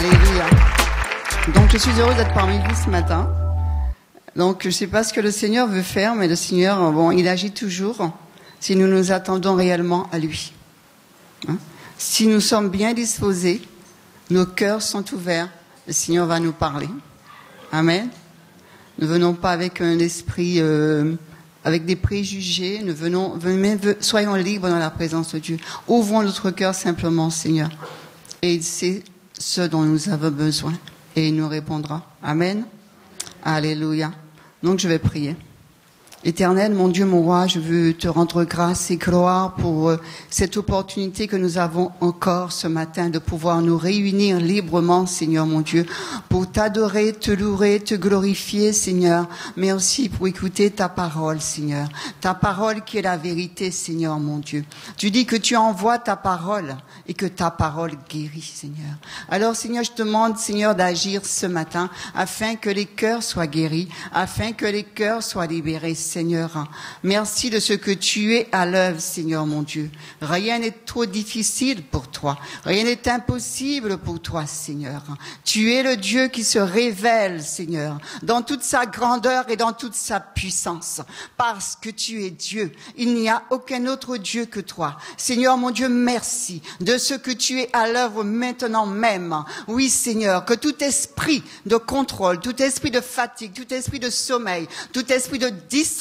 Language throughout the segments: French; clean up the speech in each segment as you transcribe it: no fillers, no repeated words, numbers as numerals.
Alléluia. Donc je suis heureuse d'être parmi vous ce matin. Donc je ne sais pas ce que le Seigneur veut faire, mais le Seigneur, bon, il agit toujours si nous nous attendons réellement à lui. Hein? Si nous sommes bien disposés, nos cœurs sont ouverts, le Seigneur va nous parler. Amen. Ne venons pas avec un esprit, avec des préjugés. Soyons libres dans la présence de Dieu. Ouvrons notre cœur simplement, Seigneur. Et c'est ce dont nous avons besoin. Et il nous répondra. Amen. Alléluia. Donc je vais prier. Éternel, mon Dieu, mon roi, je veux te rendre grâce et gloire pour cette opportunité que nous avons encore ce matin de pouvoir nous réunir librement, Seigneur mon Dieu, pour t'adorer, te louer, te glorifier, Seigneur, mais aussi pour écouter ta parole, Seigneur. Ta parole qui est la vérité, Seigneur mon Dieu. Tu dis que tu envoies ta parole et que ta parole guérit, Seigneur. Alors, Seigneur, je te demande, Seigneur, d'agir ce matin afin que les cœurs soient guéris, afin que les cœurs soient libérés, Seigneur. Merci de ce que tu es à l'œuvre, Seigneur mon Dieu. Rien n'est trop difficile pour toi. Rien n'est impossible pour toi, Seigneur. Tu es le Dieu qui se révèle, Seigneur, dans toute sa grandeur et dans toute sa puissance. Parce que tu es Dieu. Il n'y a aucun autre Dieu que toi. Seigneur mon Dieu, merci de ce que tu es à l'œuvre maintenant même. Oui, Seigneur, que tout esprit de contrôle, tout esprit de fatigue, tout esprit de sommeil, tout esprit de distraction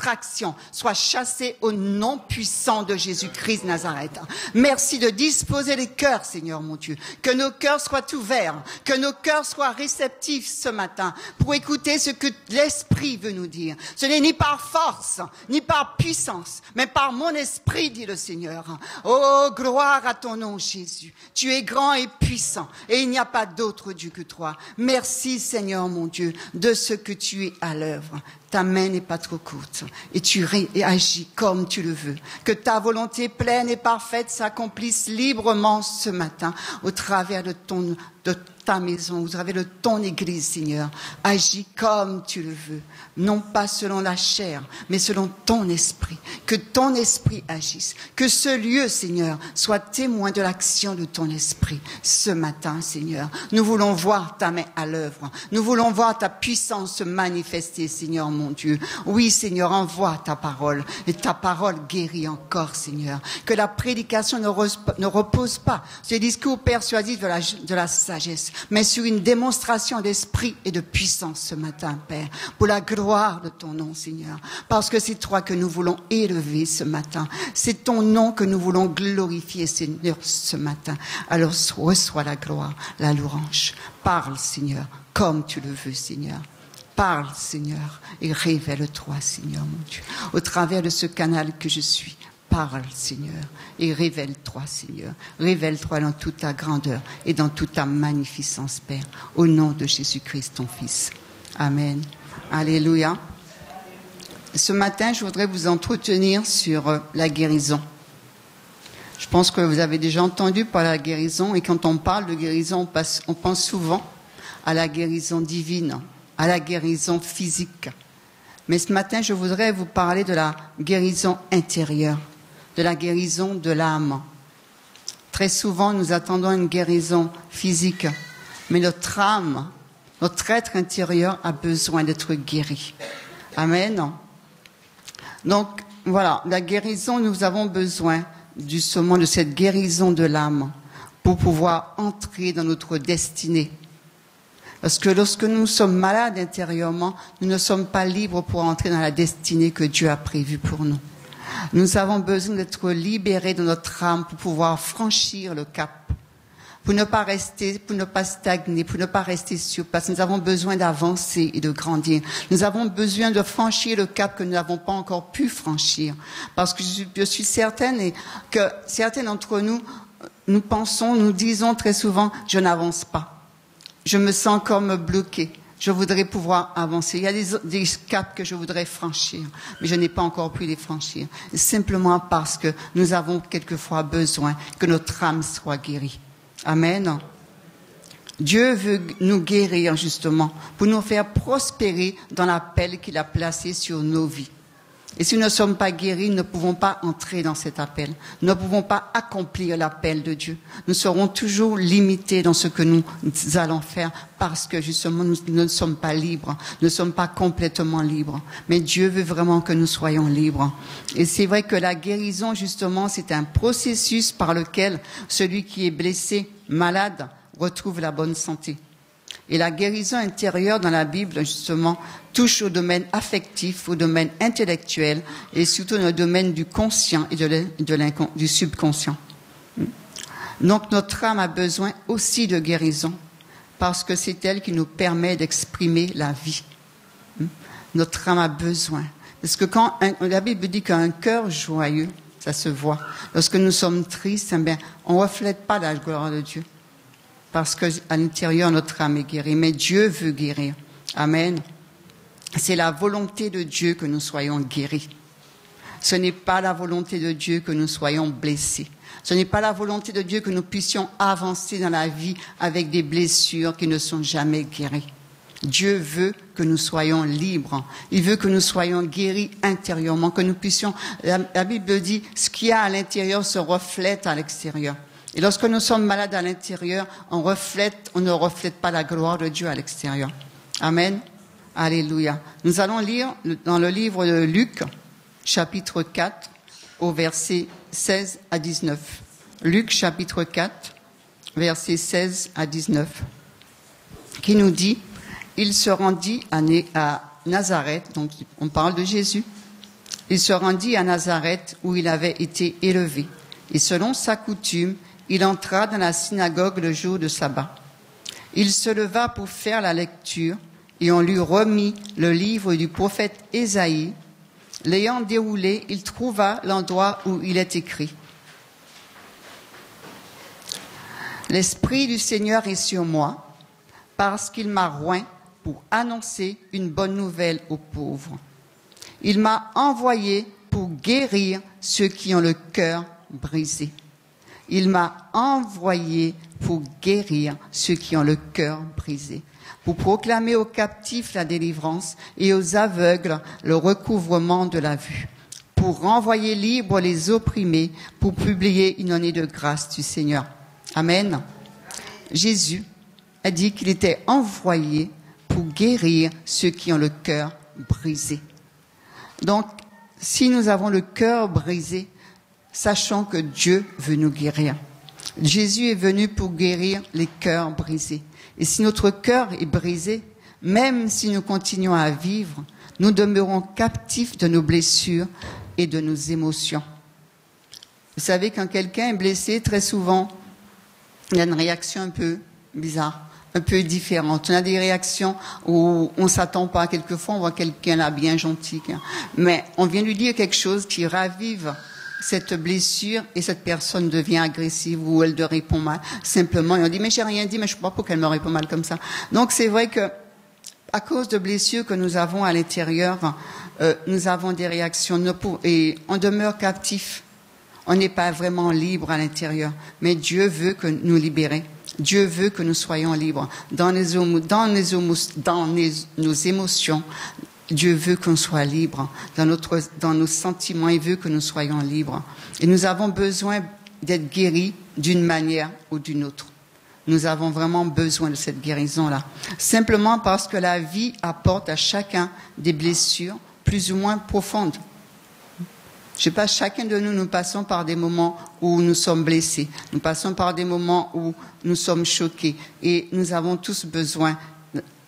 soit chassé au nom puissant de Jésus-Christ Nazareth. Merci de disposer les cœurs, Seigneur mon Dieu. Que nos cœurs soient ouverts, que nos cœurs soient réceptifs ce matin pour écouter ce que l'Esprit veut nous dire. Ce n'est ni par force, ni par puissance, mais par mon esprit, dit le Seigneur. Oh, gloire à ton nom, Jésus. Tu es grand et puissant et il n'y a pas d'autre Dieu que toi. Merci, Seigneur mon Dieu, de ce que tu es à l'œuvre. Ta main n'est pas trop courte et tu agis comme tu le veux. Que ta volonté pleine et parfaite s'accomplisse librement ce matin au travers de ta maison, au travers de ton église, Seigneur. Agis comme tu le veux, non pas selon la chair, mais selon ton esprit. Que ton esprit agisse. Que ce lieu, Seigneur, soit témoin de l'action de ton esprit ce matin, Seigneur. Nous voulons voir ta main à l'œuvre. Nous voulons voir ta puissance se manifester, Seigneur mon Dieu. Oui, Seigneur, envoie ta parole. Et ta parole guérit encore, Seigneur. Que la prédication ne repose pas sur les discours persuasifs de la sagesse, mais sur une démonstration d'esprit et de puissance ce matin, Père, pour la gloire de ton nom, Seigneur. Parce que c'est toi que nous voulons élever ce matin. C'est ton nom que nous voulons glorifier, Seigneur, ce matin. Alors reçois la gloire, la louange. Parle, Seigneur, comme tu le veux, Seigneur. Parle, Seigneur, et révèle-toi, Seigneur, mon Dieu, au travers de ce canal que je suis. Parle, Seigneur, et révèle-toi, Seigneur. Révèle-toi dans toute ta grandeur et dans toute ta magnificence, Père, au nom de Jésus-Christ, ton Fils. Amen. Alléluia. Ce matin, je voudrais vous entretenir sur la guérison. Je pense que vous avez déjà entendu parler de la guérison, et quand on parle de guérison, on pense souvent à la guérison divine, à la guérison physique. Mais ce matin, je voudrais vous parler de la guérison intérieure, de la guérison de l'âme. Très souvent, nous attendons une guérison physique, mais notre âme, notre être intérieur a besoin d'être guéri. Amen. Donc, voilà, la guérison, nous avons besoin justement de cette guérison de l'âme pour pouvoir entrer dans notre destinée. Parce que lorsque nous sommes malades intérieurement, nous ne sommes pas libres pour entrer dans la destinée que Dieu a prévue pour nous. Nous avons besoin d'être libérés de notre âme pour pouvoir franchir le cap, pour ne pas rester, pour ne pas stagner, pour ne pas rester sur place. Nous avons besoin d'avancer et de grandir. Nous avons besoin de franchir le cap que nous n'avons pas encore pu franchir. Parce que je suis certaine que certains d'entre nous, nous disons très souvent, je n'avance pas. Je me sens comme bloqué. Je voudrais pouvoir avancer. Il y a des caps que je voudrais franchir, mais je n'ai pas encore pu les franchir. Simplement parce que nous avons quelquefois besoin que notre âme soit guérie. Amen. Dieu veut nous guérir justement pour nous faire prospérer dans l'appel qu'il a placé sur nos vies. Et si nous ne sommes pas guéris, nous ne pouvons pas entrer dans cet appel. Nous ne pouvons pas accomplir l'appel de Dieu. Nous serons toujours limités dans ce que nous allons faire parce que justement nous ne sommes pas libres. Nous ne sommes pas complètement libres. Mais Dieu veut vraiment que nous soyons libres. Et c'est vrai que la guérison, justement, c'est un processus par lequel celui qui est blessé, malade, retrouve la bonne santé. Et la guérison intérieure dans la Bible, justement, touche au domaine affectif, au domaine intellectuel et surtout dans le domaine du conscient et du subconscient. Donc notre âme a besoin aussi de guérison parce que c'est elle qui nous permet d'exprimer la vie. Notre âme a besoin. Parce que quand la Bible dit qu'un cœur joyeux, ça se voit. Lorsque nous sommes tristes, eh bien, on ne reflète pas la gloire de Dieu. Parce qu'à l'intérieur, notre âme est guérie. Mais Dieu veut guérir. Amen. C'est la volonté de Dieu que nous soyons guéris. Ce n'est pas la volonté de Dieu que nous soyons blessés. Ce n'est pas la volonté de Dieu que nous puissions avancer dans la vie avec des blessures qui ne sont jamais guéries. Dieu veut que nous soyons libres. Il veut que nous soyons guéris intérieurement, que nous puissions... La Bible dit, ce qu'il y a à l'intérieur se reflète à l'extérieur. Et lorsque nous sommes malades à l'intérieur, on ne reflète pas la gloire de Dieu à l'extérieur. Amen. Alléluia. Nous allons lire dans le livre de Luc, chapitre 4, au verset 16 à 19. Luc, chapitre 4, versets 16 à 19, qui nous dit, il se rendit à Nazareth, donc on parle de Jésus, il se rendit à Nazareth où il avait été élevé. Et selon sa coutume, il entra dans la synagogue le jour de sabbat. Il se leva pour faire la lecture et on lui remit le livre du prophète Ésaïe. L'ayant déroulé, il trouva l'endroit où il est écrit. L'Esprit du Seigneur est sur moi parce qu'il m'a oint pour annoncer une bonne nouvelle aux pauvres. Il m'a envoyé pour guérir ceux qui ont le cœur brisé. Il m'a envoyé pour guérir ceux qui ont le cœur brisé, pour proclamer aux captifs la délivrance et aux aveugles le recouvrement de la vue, pour renvoyer libres les opprimés, pour publier une année de grâce du Seigneur. Amen. Jésus a dit qu'il était envoyé pour guérir ceux qui ont le cœur brisé. Donc, si nous avons le cœur brisé, sachant que Dieu veut nous guérir. Jésus est venu pour guérir les cœurs brisés. Et si notre cœur est brisé, même si nous continuons à vivre, nous demeurons captifs de nos blessures et de nos émotions. Vous savez, quand quelqu'un est blessé, très souvent, il y a une réaction un peu bizarre, un peu différente. On a des réactions où on ne s'attend pas. Quelquefois, on voit quelqu'un là bien gentil, mais on vient lui dire quelque chose qui ravive cette blessure et cette personne devient agressive ou elle te répond mal. Simplement, et on dit, mais j'ai rien dit, mais je ne sais pas pourquoi elle me répond mal comme ça. Donc, c'est vrai que, à cause de blessures que nous avons à l'intérieur, nous avons des réactions et on demeure captif. On n'est pas vraiment libre à l'intérieur. Mais Dieu veut que nous libérer. Dieu veut que nous soyons libres. Dans nos émotions, Dieu veut qu'on soit libre. Dans nos sentiments, il veut que nous soyons libres. Et nous avons besoin d'être guéris d'une manière ou d'une autre. Nous avons vraiment besoin de cette guérison-là. Simplement parce que la vie apporte à chacun des blessures plus ou moins profondes. Je sais pas, chacun de nous passons par des moments où nous sommes blessés. Nous passons par des moments où nous sommes choqués. Et nous avons tous besoin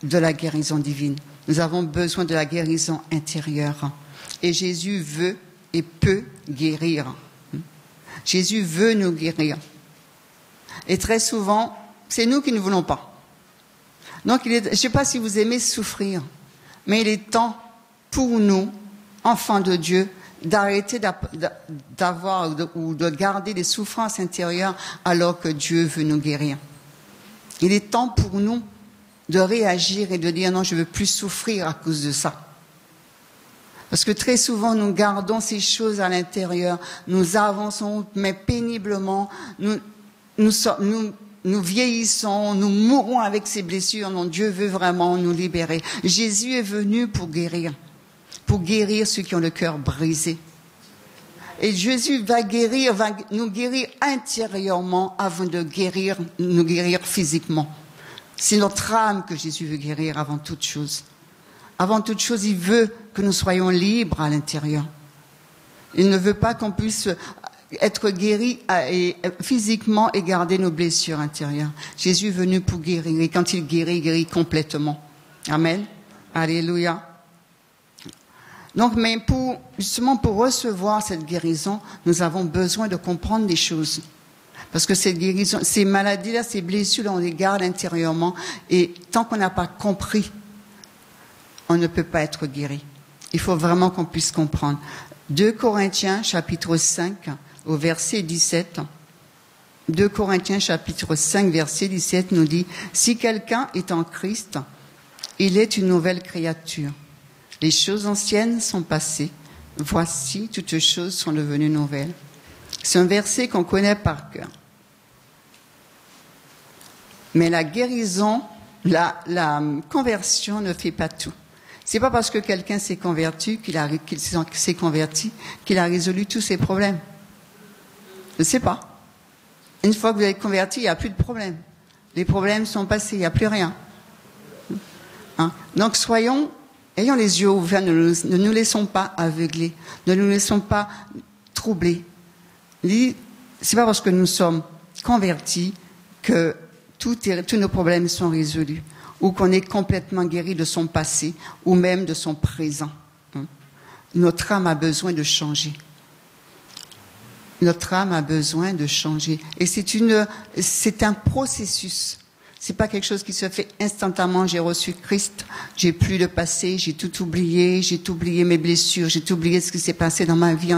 de la guérison divine. Nous avons besoin de la guérison intérieure. Et Jésus veut et peut guérir. Jésus veut nous guérir. Et très souvent, c'est nous qui ne voulons pas. Donc, je ne sais pas si vous aimez souffrir, mais il est temps pour nous, enfants de Dieu, d'arrêter d'avoir ou de garder des souffrances intérieures alors que Dieu veut nous guérir. Il est temps pour nous de réagir et de dire non, je ne veux plus souffrir à cause de ça. Parce que très souvent, nous gardons ces choses à l'intérieur, nous avançons, mais péniblement, nous vieillissons, nous mourons avec ces blessures dont Dieu veut vraiment nous libérer. Jésus est venu pour guérir. pour guérir ceux qui ont le cœur brisé. Et Jésus va nous guérir intérieurement avant de nous guérir physiquement. C'est notre âme que Jésus veut guérir avant toute chose. Avant toute chose, il veut que nous soyons libres à l'intérieur. Il ne veut pas qu'on puisse être guéri physiquement et garder nos blessures intérieures. Jésus est venu pour guérir. Et quand il guérit complètement. Amen. Alléluia. Donc, mais justement pour recevoir cette guérison, nous avons besoin de comprendre des choses. Parce que cette guérison, ces maladies-là, ces blessures-là, on les garde intérieurement. Et tant qu'on n'a pas compris, on ne peut pas être guéri. Il faut vraiment qu'on puisse comprendre. 2 Corinthiens, chapitre 5, au verset 17. 2 Corinthiens, chapitre 5, verset 17, nous dit « Si quelqu'un est en Christ, il est une nouvelle créature. Les choses anciennes sont passées. Voici, toutes choses sont devenues nouvelles. » C'est un verset qu'on connaît par cœur. Mais la guérison, la conversion ne fait pas tout. C'est pas parce que quelqu'un s'est converti qu'il a résolu tous ses problèmes. Je ne sais pas. Une fois que vous êtes converti, il n'y a plus de problème. Les problèmes sont passés, il n'y a plus rien. Hein? Donc ayons les yeux ouverts, ne nous laissons pas aveugler, ne nous laissons pas troubler. C'est pas parce que nous sommes convertis que tous nos problèmes sont résolus, ou qu'on est complètement guéri de son passé, ou même de son présent. Notre âme a besoin de changer. Notre âme a besoin de changer. Et c'est un processus. C'est pas quelque chose qui se fait instantanément. J'ai reçu Christ, j'ai plus de passé, j'ai tout oublié mes blessures, j'ai tout oublié ce qui s'est passé dans ma vie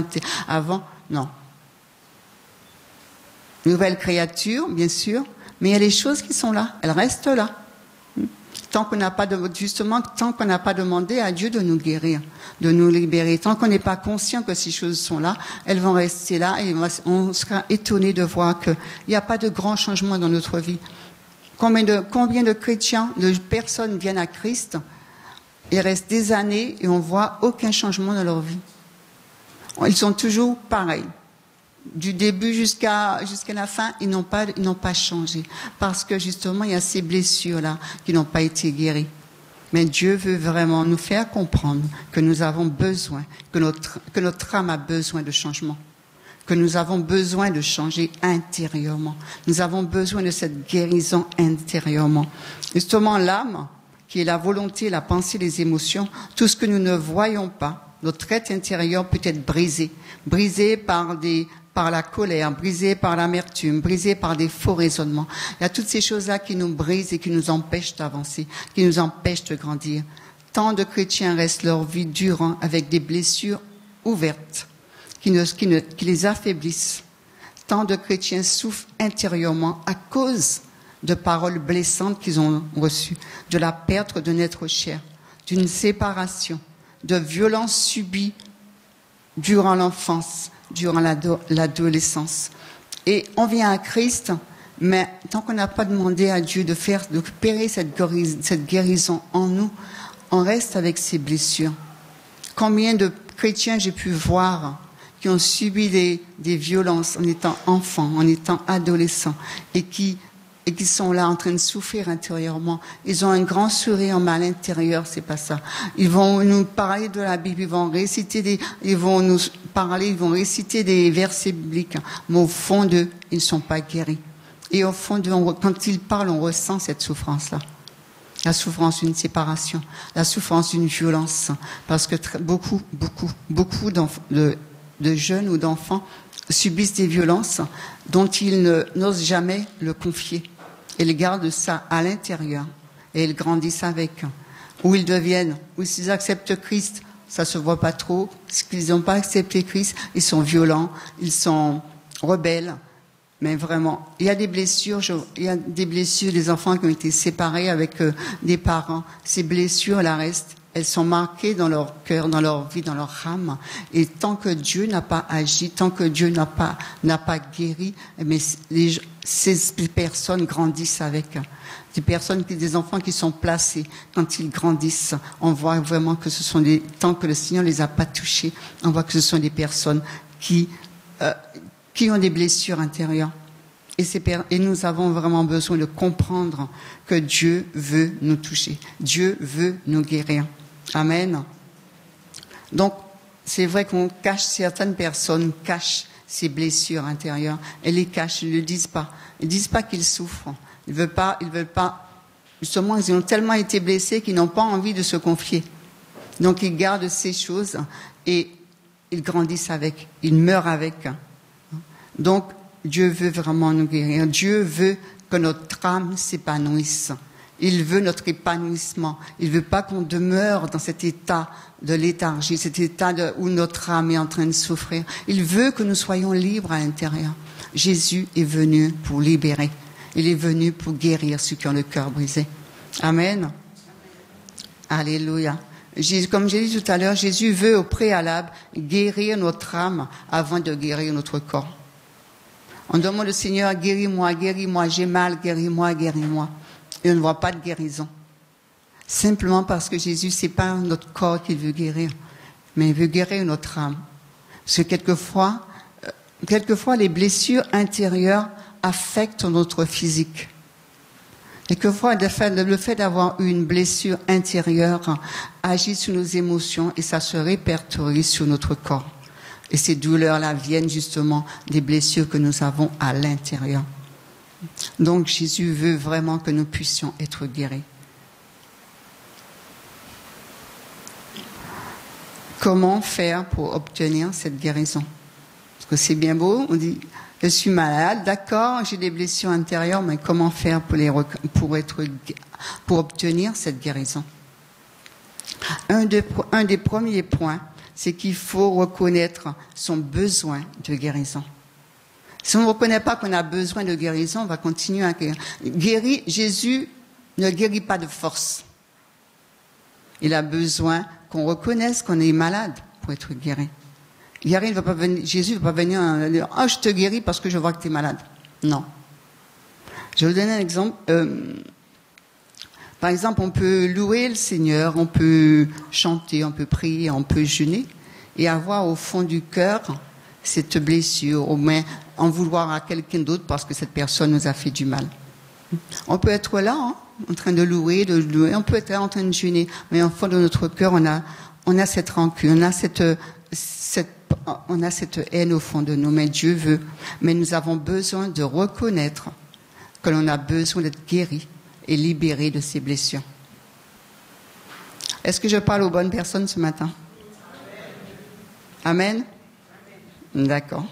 avant. Non. Nouvelle créature, bien sûr, mais il y a les choses qui sont là, elles restent là. Tant qu'on n'a pas demandé à Dieu de nous guérir, de nous libérer, tant qu'on n'est pas conscient que ces choses sont là, elles vont rester là et on sera étonné de voir qu'il n'y a pas de grand changement dans notre vie. Combien de chrétiens, de personnes viennent à Christ, ils restent des années et on voit aucun changement dans leur vie. Ils sont toujours pareils. Du début jusqu'à la fin, ils n'ont pas changé. Parce que justement, il y a ces blessures-là qui n'ont pas été guéries. Mais Dieu veut vraiment nous faire comprendre que nous avons besoin, que notre âme a besoin de changement. Que nous avons besoin de changer intérieurement. Nous avons besoin de cette guérison intérieurement. Justement, l'âme, qui est la volonté, la pensée, les émotions, tout ce que nous ne voyons pas, notre être intérieur peut être brisé. Brisé par la colère, brisé par l'amertume, brisé par des faux raisonnements. Il y a toutes ces choses-là qui nous brisent et qui nous empêchent d'avancer, qui nous empêchent de grandir. Tant de chrétiens restent leur vie durant avec des blessures ouvertes qui les affaiblissent. Tant de chrétiens souffrent intérieurement à cause de paroles blessantes qu'ils ont reçues, de la perte d'un être cher, d'une séparation, de violences subies durant l'enfance, durant l'adolescence. Et on vient à Christ, mais tant qu'on n'a pas demandé à Dieu d'opérer cette guérison en nous, on reste avec ces blessures. Combien de chrétiens j'ai pu voir qui ont subi des violences en étant enfants, en étant adolescents, et qui sont là en train de souffrir intérieurement. Ils ont un grand sourire, mais à l'intérieur, c'est pas ça. Ils vont nous parler de la Bible, ils vont réciter des versets bibliques, mais au fond d'eux, ils ne sont pas guéris. Et au fond d'eux, quand ils parlent, on ressent cette souffrance-là. La souffrance d'une séparation, la souffrance d'une violence, parce que beaucoup de jeunes ou d'enfants subissent des violences dont ils n'osent jamais le confier. Ils gardent ça à l'intérieur et ils grandissent avec. Ou s'ils acceptent Christ, ça se voit pas trop. S'ils n'ont pas accepté Christ, ils sont violents, ils sont rebelles. Mais vraiment, il y a des blessures, des enfants qui ont été séparés avec des parents. Ces blessures, elles restent. elles sont marquées dans leur cœur, dans leur vie, dans leur âme. Et tant que Dieu n'a pas agi, tant que Dieu n'a pas guéri, mais ces personnes grandissent avec. Des enfants qui sont placés, quand ils grandissent, on voit vraiment que ce sont tant que le Seigneur les a pas touchés, on voit que ce sont des personnes qui ont des blessures intérieures. Et nous avons vraiment besoin de comprendre que Dieu veut nous toucher. Dieu veut nous guérir. Amen. Donc, c'est vrai certaines personnes cachent ces blessures intérieures. Elles les cachent, ils ne le disent pas. Ils ne disent pas qu'ils souffrent. Ils veulent pas, justement, ils ont tellement été blessés qu'ils n'ont pas envie de se confier. Donc, ils gardent ces choses et ils grandissent avec, ils meurent avec. Donc, Dieu veut vraiment nous guérir. Dieu veut que notre âme s'épanouisse. Il veut notre épanouissement. Il veut pas qu'on demeure dans cet état de léthargie, cet état où notre âme est en train de souffrir. Il veut que nous soyons libres à l'intérieur. Jésus est venu pour libérer. Il est venu pour guérir ceux qui ont le cœur brisé. Amen. Alléluia. Comme j'ai dit tout à l'heure, Jésus veut au préalable guérir notre âme avant de guérir notre corps. On demande au Seigneur, guéris-moi, guéris-moi, j'ai mal, guéris-moi, guéris-moi. Et on ne voit pas de guérison. Simplement parce que Jésus, c'est pas notre corps qu'il veut guérir, mais il veut guérir notre âme. Parce que quelquefois, les blessures intérieures affectent notre physique. Quelquefois, le fait d'avoir eu une blessure intérieure agit sur nos émotions et ça se répertorie sur notre corps. Et ces douleurs-là viennent justement des blessures que nous avons à l'intérieur. Donc Jésus veut vraiment que nous puissions être guéris. Comment faire pour obtenir cette guérison? Parce que c'est bien beau, on dit, je suis malade, d'accord, j'ai des blessures intérieures, mais comment faire pour obtenir cette guérison? Un des premiers points, c'est qu'il faut reconnaître son besoin de guérison. Si on ne reconnaît pas qu'on a besoin de guérison, on va continuer à guérir. Jésus ne guérit pas de force. Il a besoin qu'on reconnaisse qu'on est malade pour être guéri. Jésus ne va pas venir dire « Ah, je te guéris parce que je vois que tu es malade. » Non. Je vais vous donner un exemple. Par exemple, on peut louer le Seigneur, on peut chanter, on peut prier, on peut jeûner et avoir au fond du cœur cette blessure, au moins en vouloir à quelqu'un d'autre parce que cette personne nous a fait du mal. On peut être là, en train de louer, on peut être là en train de jeûner, mais au fond de notre cœur, on a cette rancune, on a cette haine au fond de nous, mais Dieu veut. Mais nous avons besoin de reconnaître que l'on a besoin d'être guéri et libéré de ces blessures. Est-ce que je parle aux bonnes personnes ce matin? Amen? D'accord.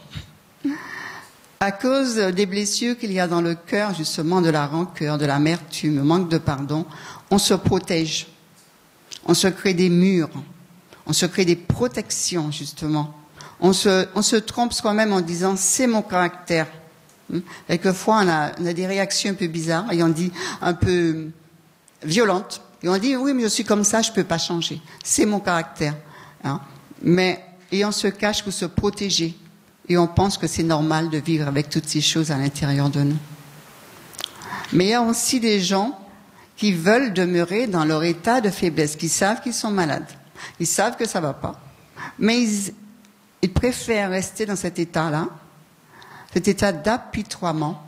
À cause des blessures qu'il y a dans le cœur, justement, de la rancœur, de l'amertume, manque de pardon, on se protège. On se crée des murs. On se crée des protections, justement. On se trompe soi-même en disant, c'est mon caractère. Quelquefois, on a des réactions un peu bizarres et on dit un peu violentes. Et on dit, oui, mais je suis comme ça, je ne peux pas changer. C'est mon caractère. Et on se cache pour se protéger. Et on pense que c'est normal de vivre avec toutes ces choses à l'intérieur de nous. Mais il y a aussi des gens qui veulent demeurer dans leur état de faiblesse, qui savent qu'ils sont malades. Ils savent que ça ne va pas. Mais ils préfèrent rester dans cet état-là, cet état d'apitoiement,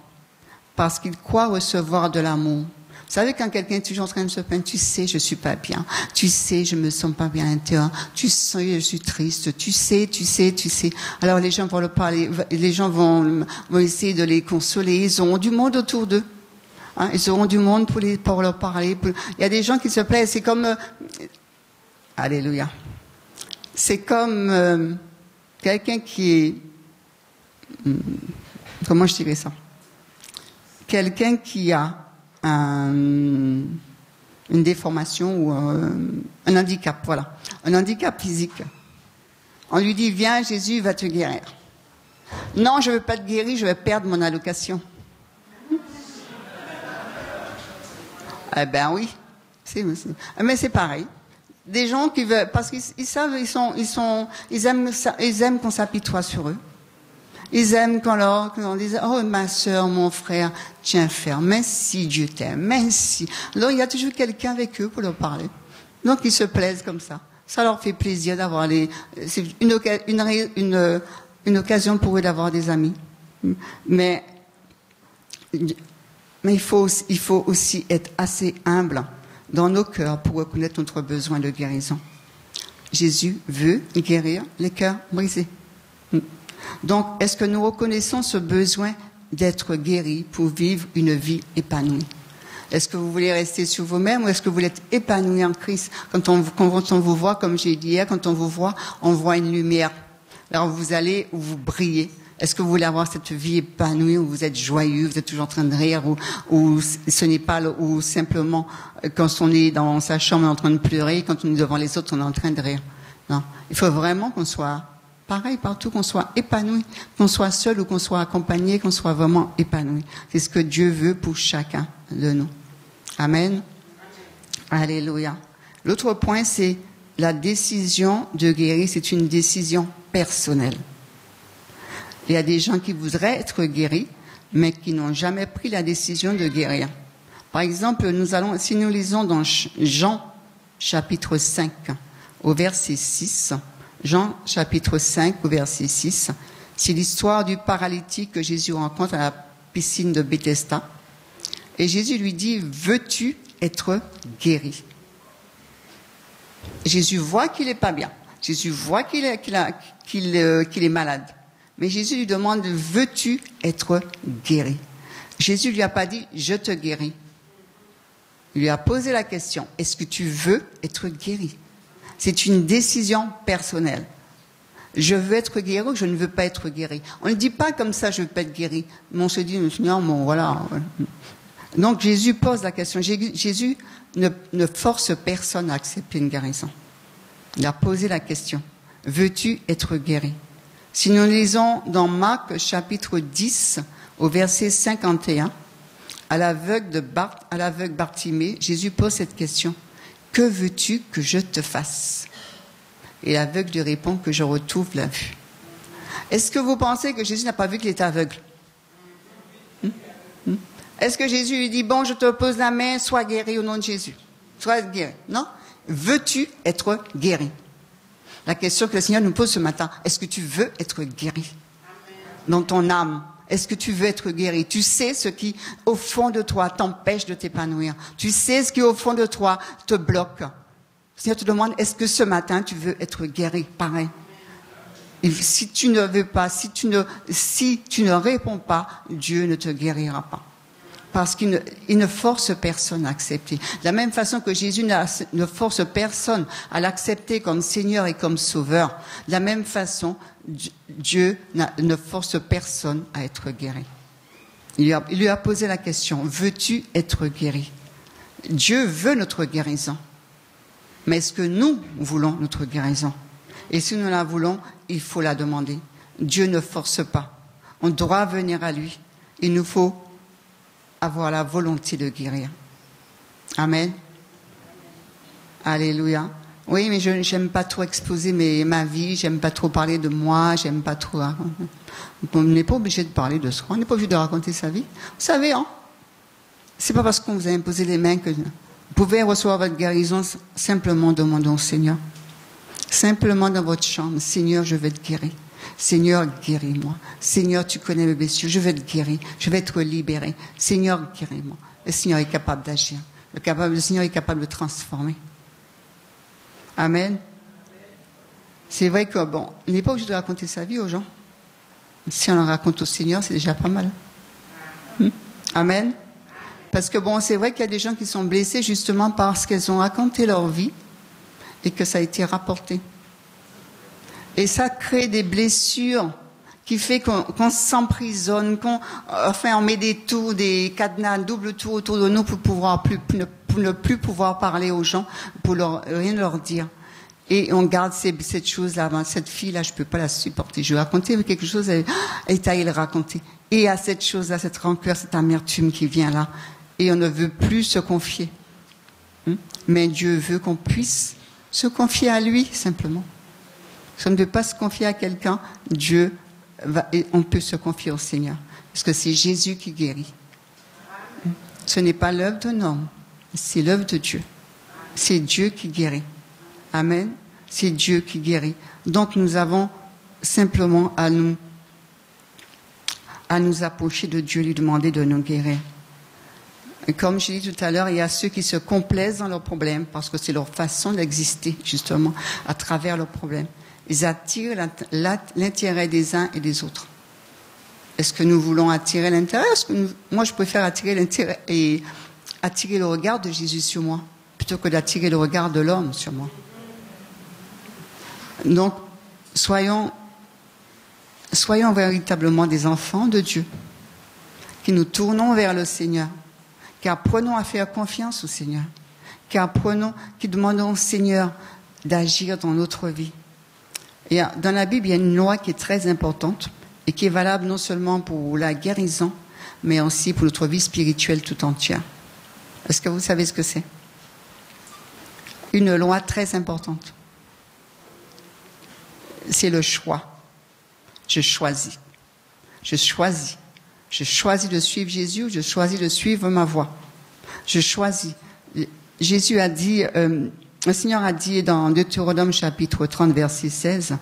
parce qu'ils croient recevoir de l'amour. Vous savez, quand quelqu'un est toujours en train de se plaindre, tu sais, je suis pas bien. Tu sais, je me sens pas bien à l'intérieur. Tu sais, je suis triste. Tu sais. Alors les gens vont leur parler, les gens vont essayer de les consoler. Ils auront du monde autour d'eux. Ils auront du monde pour leur parler. Il y a des gens qui se plaignent. C'est comme, alléluia. C'est comme quelqu'un qui est, comment je dirais ça? Quelqu'un qui a une déformation ou un handicap, voilà. Un handicap physique. On lui dit, viens, Jésus va te guérir. Non, je ne veux pas te guérir, je vais perdre mon allocation. Eh ben oui. Mais c'est pareil. Des gens qui veulent, parce qu'ils savent, ils aiment qu'on s'apitoie sur eux. Ils aiment quand on dit, oh, ma sœur, mon frère, tiens ferme, merci, Dieu t'aime, merci. Alors, il y a toujours quelqu'un avec eux pour leur parler. Donc, ils se plaisent comme ça. Ça leur fait plaisir d'avoir c'est une occasion pour eux d'avoir des amis. Mais il faut aussi être assez humble dans nos cœurs pour reconnaître notre besoin de guérison. Jésus veut guérir les cœurs brisés. Donc, est-ce que nous reconnaissons ce besoin d'être guéris pour vivre une vie épanouie? Est-ce que vous voulez rester sur vous-même ou est-ce que vous voulez être épanoui en Christ? Quand on vous voit, comme j'ai dit hier, quand on vous voit, on voit une lumière. Alors vous allez où vous brillez. Est-ce que vous voulez avoir cette vie épanouie où vous êtes joyeux, vous êtes toujours en train de rire, ou ce n'est pas, ou simplement quand on est dans sa chambre on est en train de pleurer, quand on est devant les autres on est en train de rire. Non, il faut vraiment qu'on soit pareil partout, qu'on soit épanoui, qu'on soit seul ou qu'on soit accompagné, qu'on soit vraiment épanoui. C'est ce que Dieu veut pour chacun de nous. Amen. Alléluia. L'autre point, c'est la décision de guérir, c'est une décision personnelle. Il y a des gens qui voudraient être guéris, mais qui n'ont jamais pris la décision de guérir. Par exemple, si nous lisons dans Jean, chapitre 5, au verset 6, Jean, chapitre 5, au verset 6, c'est l'histoire du paralytique que Jésus rencontre à la piscine de Bethesda. Et Jésus lui dit, veux-tu être guéri? Jésus voit qu'il n'est pas bien. Jésus voit qu'il est malade. Mais Jésus lui demande, veux-tu être guéri? Jésus lui a pas dit, je te guéris. Il lui a posé la question, est-ce que tu veux être guéri? C'est une décision personnelle. Je veux être guéri ou je ne veux pas être guéri. On ne dit pas comme ça, je ne veux pas être guéri. Mais on se dit, non, bon, voilà. Donc Jésus pose la question. Jésus ne force personne à accepter une guérison. Il a posé la question. Veux-tu être guéri? Si nous lisons dans Marc chapitre 10 au verset 51, à l'aveugle Bartimée, Jésus pose cette question. Que veux-tu que je te fasse? Et l'aveugle lui répond que je retrouve la vue. Est-ce que vous pensez que Jésus n'a pas vu qu'il était aveugle? Est-ce que Jésus lui dit, bon, je te pose la main, sois guéri au nom de Jésus? Sois guéri. Non? Veux-tu être guéri? La question que le Seigneur nous pose ce matin, est-ce que tu veux être guéri? Dans ton âme, est-ce que tu veux être guéri? Tu sais ce qui, au fond de toi, t'empêche de t'épanouir. Tu sais ce qui, au fond de toi, te bloque. Le Seigneur te demande, est-ce que ce matin, tu veux être guéri? Pareil. Et si tu ne veux pas, si tu ne réponds pas, Dieu ne te guérira pas. Parce qu'il ne force personne à accepter. De la même façon que Jésus ne force personne à l'accepter comme Seigneur et comme Sauveur, de la même façon, Dieu ne force personne à être guéri. Il lui a posé la question, veux-tu être guéri? Dieu veut notre guérison. Mais est-ce que nous voulons notre guérison? Et si nous la voulons, il faut la demander. Dieu ne force pas. On doit venir à lui. Il nous faut avoir la volonté de guérir. Amen. Alléluia. Oui, mais je n'aime pas trop exposer ma vie, j'aime pas trop parler de moi, j'aime pas trop... On n'est pas obligé de parler de soi, on n'est pas obligé de raconter sa vie. Vous savez, hein, c'est pas parce qu'on vous a imposé les mains que vous pouvez recevoir votre guérison simplement demandant au Seigneur. Simplement dans votre chambre, Seigneur, je vais te guérir. Seigneur, guéris-moi. Seigneur, tu connais mes blessures, je vais te guérir, je vais être libéré. Seigneur, guéris-moi. Le Seigneur est capable d'agir. Le Seigneur est capable de transformer. Amen. C'est vrai que, bon, on n'est pas obligé de raconter sa vie aux gens. Si on en raconte au Seigneur, c'est déjà pas mal. Amen. Parce que, bon, c'est vrai qu'il y a des gens qui sont blessés justement parce qu'elles ont raconté leur vie et que ça a été rapporté. Et ça crée des blessures qui fait qu'on s'emprisonne, on met des tours, des cadenas, double tours autour de nous pour ne plus pouvoir parler aux gens, pour rien leur dire. Et on garde cette chose-là, cette fille-là, je peux pas la supporter. Je vais raconter quelque chose, elle est à le raconter. Et à cette chose-là, cette rancœur, cette amertume qui vient là. Et on ne veut plus se confier. Mais Dieu veut qu'on puisse Se confier à lui, simplement. Si on ne peut pas se confier à quelqu'un, on peut se confier au Seigneur. Parce que c'est Jésus qui guérit. Ce n'est pas l'œuvre d'un homme, c'est l'œuvre de Dieu. C'est Dieu qui guérit. Amen. C'est Dieu qui guérit. Donc nous avons simplement à nous approcher de Dieu, lui demander de nous guérir. Et comme j'ai dit tout à l'heure, il y a ceux qui se complaisent dans leurs problèmes parce que c'est leur façon d'exister, justement, à travers leurs problèmes. Ils attirent l'intérêt des uns et des autres. Est-ce que nous voulons attirer l'intérêt? Moi, je préfère attirer l'intérêt et attirer le regard de Jésus sur moi, plutôt que d'attirer le regard de l'homme sur moi. Donc, soyons véritablement des enfants de Dieu, qui nous tournons vers le Seigneur, qui apprenons à faire confiance au Seigneur, qui demandons au Seigneur d'agir dans notre vie. Et dans la Bible, il y a une loi qui est très importante et qui est valable non seulement pour la guérison, mais aussi pour notre vie spirituelle tout entière. Est-ce que vous savez ce que c'est? Une loi très importante. C'est le choix. Je choisis. Je choisis. Je choisis de suivre Jésus, je choisis de suivre ma voie. Je choisis. Jésus a dit, le Seigneur a dit dans Deutéronome chapitre 30, verset 16,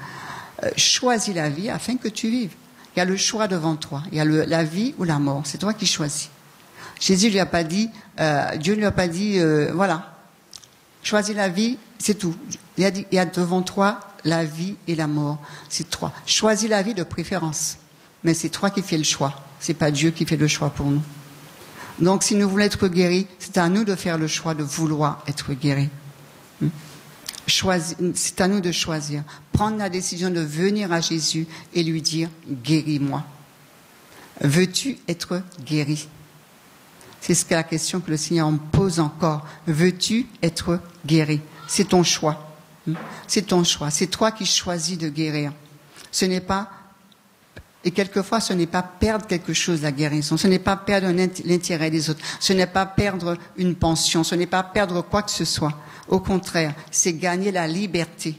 choisis la vie afin que tu vives. Il y a le choix devant toi. Il y a la vie ou la mort. C'est toi qui choisis. Jésus lui a pas dit, Dieu lui a pas dit, voilà, choisis la vie, c'est tout. Il y a devant toi la vie et la mort. C'est toi. Choisis la vie de préférence. Mais c'est toi qui fais le choix. C'est pas Dieu qui fait le choix pour nous. Donc, si nous voulons être guéris, c'est à nous de faire le choix de vouloir être guéris. C'est à nous de choisir. Prendre la décision de venir à Jésus et lui dire, guéris-moi. Veux-tu être guéri? C'est la question que le Seigneur me pose encore. Veux-tu être guéri? C'est ton choix. C'est ton choix. C'est toi qui choisis de guérir. Ce n'est pas, et quelquefois, ce n'est pas perdre quelque chose, la guérison. Ce n'est pas perdre l'intérêt des autres. Ce n'est pas perdre une pension. Ce n'est pas perdre quoi que ce soit. Au contraire, c'est gagner la liberté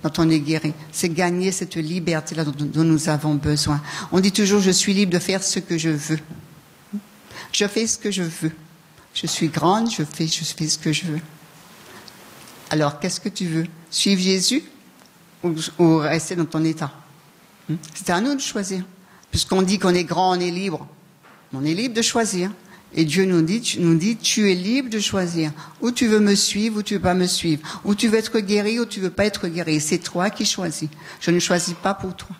quand on est guéri. C'est gagner cette liberté-là dont nous avons besoin. On dit toujours, je suis libre de faire ce que je veux. Je fais ce que je veux. Je suis grande, je fais ce que je veux. Alors, qu'est-ce que tu veux? Suivre Jésus ou rester dans ton état? C'est à nous de choisir. Puisqu'on dit qu'on est grand, on est libre. On est libre de choisir. Et Dieu nous dit, tu es libre de choisir. Ou tu veux me suivre, ou tu veux pas me suivre. Ou tu veux être guéri, ou tu veux pas être guéri. C'est toi qui choisis. Je ne choisis pas pour toi.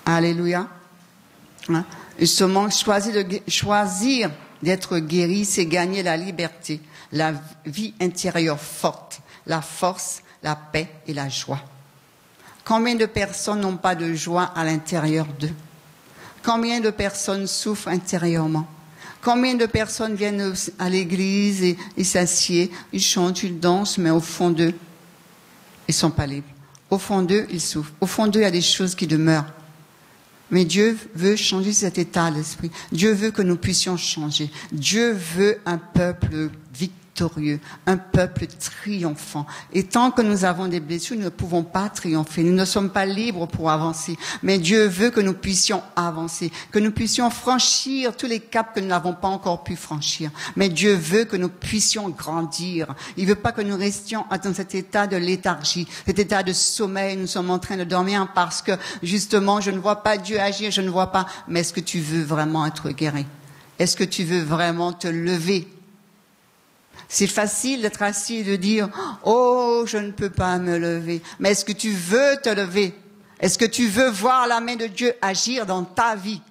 Alléluia. Justement, choisir d'être guéri, c'est gagner la liberté, la vie intérieure forte, la force, la paix et la joie. Combien de personnes n'ont pas de joie à l'intérieur d'eux? Combien de personnes souffrent intérieurement? Combien de personnes viennent à l'église et s'assiedent, ils chantent, ils dansent, mais au fond d'eux, ils sont pas libres. Au fond d'eux, ils souffrent. Au fond d'eux, il y a des choses qui demeurent. Mais Dieu veut changer cet état d'esprit. Dieu veut que nous puissions changer. Dieu veut un peuple victorieux, un peuple triomphant. Et tant que nous avons des blessures, nous ne pouvons pas triompher. Nous ne sommes pas libres pour avancer. Mais Dieu veut que nous puissions avancer, que nous puissions franchir tous les caps que nous n'avons pas encore pu franchir. Mais Dieu veut que nous puissions grandir. Il veut pas que nous restions dans cet état de léthargie, cet état de sommeil. Nous sommes en train de dormir parce que, justement, je ne vois pas Dieu agir, je ne vois pas. Mais est-ce que tu veux vraiment être guéri? Est-ce que tu veux vraiment te lever? C'est facile d'être assis et de dire « Oh, je ne peux pas me lever ». Mais est-ce que tu veux te lever? Est-ce que tu veux voir la main de Dieu agir dans ta vie?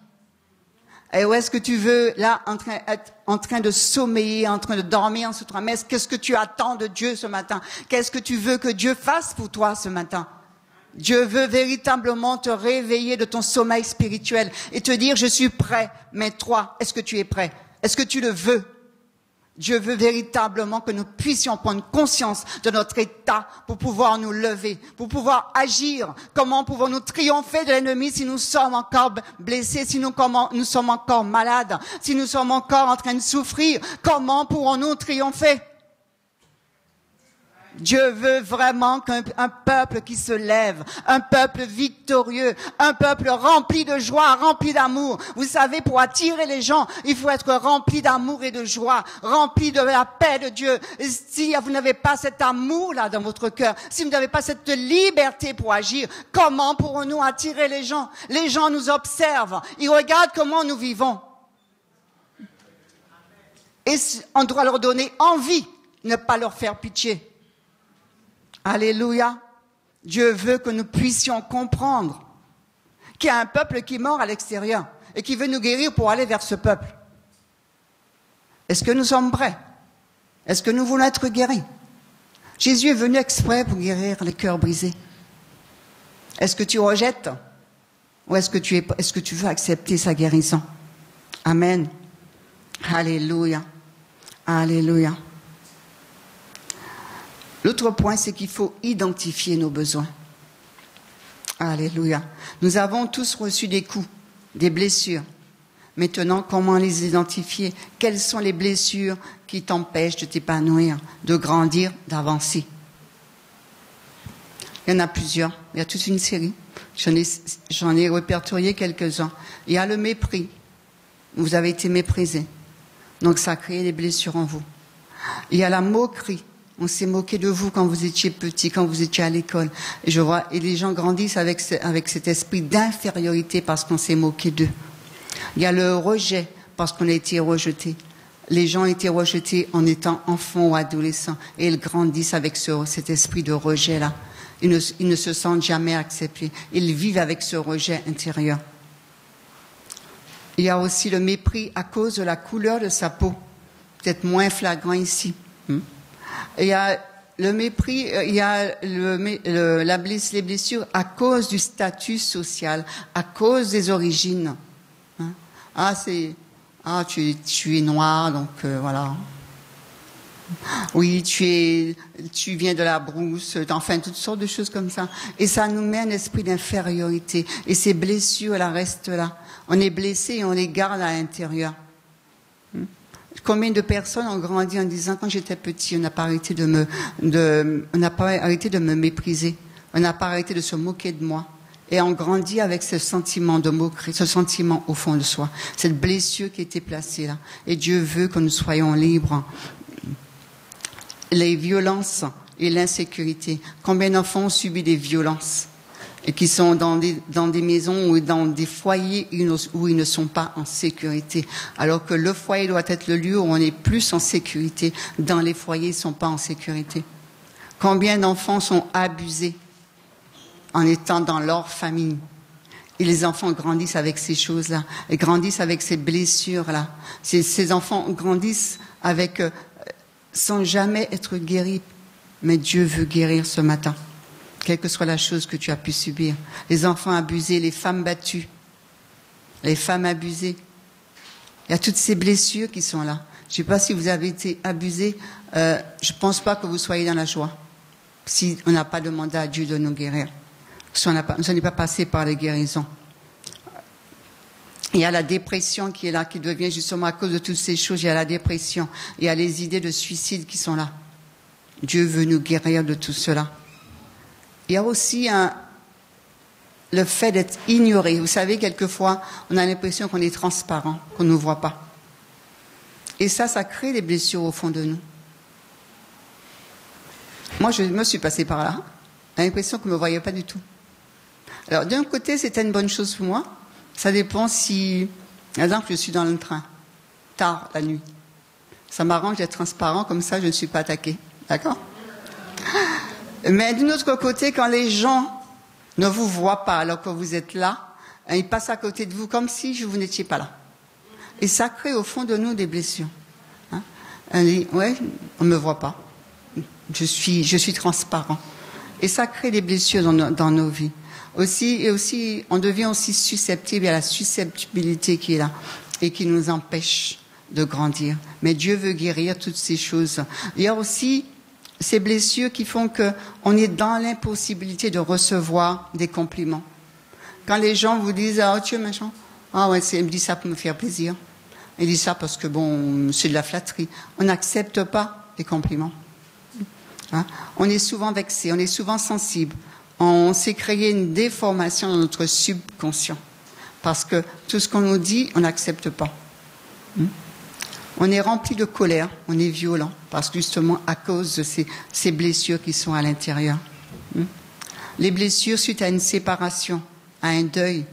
Et ou est-ce que tu veux, là, être en train de sommeiller, en train de dormir sous toi? Mais qu'est-ce que tu attends de Dieu ce matin? Qu'est-ce que tu veux que Dieu fasse pour toi ce matin? Dieu veut véritablement te réveiller de ton sommeil spirituel et te dire « Je suis prêt ». Mais toi, est-ce que tu es prêt? Est-ce que tu le veux? Dieu veut véritablement que nous puissions prendre conscience de notre état pour pouvoir nous lever, pour pouvoir agir. Comment pouvons-nous triompher de l'ennemi si nous sommes encore blessés, si nous sommes encore malades, si nous sommes encore en train de souffrir? Comment pourrons-nous triompher? Dieu veut vraiment qu'un peuple qui se lève, un peuple victorieux, un peuple rempli de joie, rempli d'amour. Vous savez, pour attirer les gens, il faut être rempli d'amour et de joie, rempli de la paix de Dieu. Et si vous n'avez pas cet amour-là dans votre cœur, si vous n'avez pas cette liberté pour agir, comment pourrons-nous attirer les gens? Les gens nous observent, ils regardent comment nous vivons. Et on doit leur donner envie, ne pas leur faire pitié. Alléluia. Dieu veut que nous puissions comprendre qu'il y a un peuple qui mord à l'extérieur et qui veut nous guérir pour aller vers ce peuple. Est-ce que nous sommes prêts? Est-ce que nous voulons être guéris? Jésus est venu exprès pour guérir les cœurs brisés. Est-ce que tu rejettes? Ou est-ce que tu veux accepter sa guérison? Amen. Alléluia. Alléluia. L'autre point, c'est qu'il faut identifier nos besoins. Alléluia. Nous avons tous reçu des coups, des blessures. Maintenant, comment les identifier? Quelles sont les blessures qui t'empêchent de t'épanouir, de grandir, d'avancer? Il y en a plusieurs. Il y a toute une série. J'en ai répertorié quelques-uns. Il y a le mépris. Vous avez été méprisé. Donc ça a créé des blessures en vous. Il y a la moquerie. On s'est moqué de vous quand vous étiez petit, quand vous étiez à l'école. Et les gens grandissent avec cet esprit d'infériorité parce qu'on s'est moqué d'eux. Il y a le rejet parce qu'on a été rejeté. Les gens ont été rejetés en étant enfants ou adolescents et ils grandissent avec cet esprit de rejet-là. Ils ne se sentent jamais acceptés. Ils vivent avec ce rejet intérieur. Il y a aussi le mépris à cause de la couleur de sa peau. Peut-être moins flagrant ici. Il y a le mépris, il y a les blessures à cause du statut social, à cause des origines. Tu es noir, donc voilà. Oui, tu viens de la brousse, enfin toutes sortes de choses comme ça. Et ça nous met un esprit d'infériorité. Et ces blessures, elles restent là. On est blessé et on les garde à l'intérieur. Combien de personnes ont grandi en disant, quand j'étais petit, on n'a pas arrêté de me mépriser. On n'a pas arrêté de se moquer de moi. Et on grandit avec ce sentiment de moquerie, ce sentiment au fond de soi. Cette blessure qui était placée là. Et Dieu veut que nous soyons libres. Les violences et l'insécurité. Combien d'enfants ont subi des violences et qui sont dans des maisons ou dans des foyers où ils ne sont pas en sécurité. Alors que le foyer doit être le lieu où on est plus en sécurité. Dans les foyers, ils ne sont pas en sécurité. Combien d'enfants sont abusés en étant dans leur famille? Et les enfants grandissent avec ces choses-là, et grandissent avec ces blessures-là. Ces enfants grandissent avec, sans jamais être guéris. Mais Dieu veut guérir ce matin. Quelle que soit la chose que tu as pu subir. Les enfants abusés, les femmes battues, les femmes abusées. Il y a toutes ces blessures qui sont là. Je ne sais pas si vous avez été abusés. Je ne pense pas que vous soyez dans la joie. Si on n'a pas demandé à Dieu de nous guérir. Si on n'est pas passé par les guérisons. Il y a la dépression qui est là, qui devient justement à cause de toutes ces choses. Il y a la dépression. Il y a les idées de suicide qui sont là. Dieu veut nous guérir de tout cela. Il y a aussi le fait d'être ignoré. Vous savez, quelquefois, on a l'impression qu'on est transparent, qu'on ne nous voit pas. Et ça crée des blessures au fond de nous. Moi, je me suis passée par là. J'ai l'impression qu'on ne me voyait pas du tout. Alors, d'un côté, c'était une bonne chose pour moi. Ça dépend si, par exemple, je suis dans le train, tard, la nuit. Ça m'arrange d'être transparent, comme ça, je ne suis pas attaquée. D'accord ? Mais d'un autre côté, quand les gens ne vous voient pas alors que vous êtes là, ils passent à côté de vous comme si vous n'étiez pas là. Et ça crée au fond de nous des blessures. On dit, ouais, on ne me voit pas. Je suis transparent. Et ça crée des blessures dans nos vies. Aussi, on devient aussi susceptible à la susceptibilité qui est là et qui nous empêche de grandir. Mais Dieu veut guérir toutes ces choses. Il y a aussi ces blessures qui font qu'on est dans l'impossibilité de recevoir des compliments. Quand les gens vous disent « Ah, tu es méchant », « Ah ouais, il me dit ça pour me faire plaisir ». Il dit ça parce que, bon, c'est de la flatterie. On n'accepte pas les compliments. Hein? On est souvent vexé, on est souvent sensible. On s'est créé une déformation dans notre subconscient. Parce que tout ce qu'on nous dit, on n'accepte pas. On est rempli de colère, on est violent, parce que justement à cause de ces blessures qui sont à l'intérieur. Les blessures suite à une séparation, à un deuil,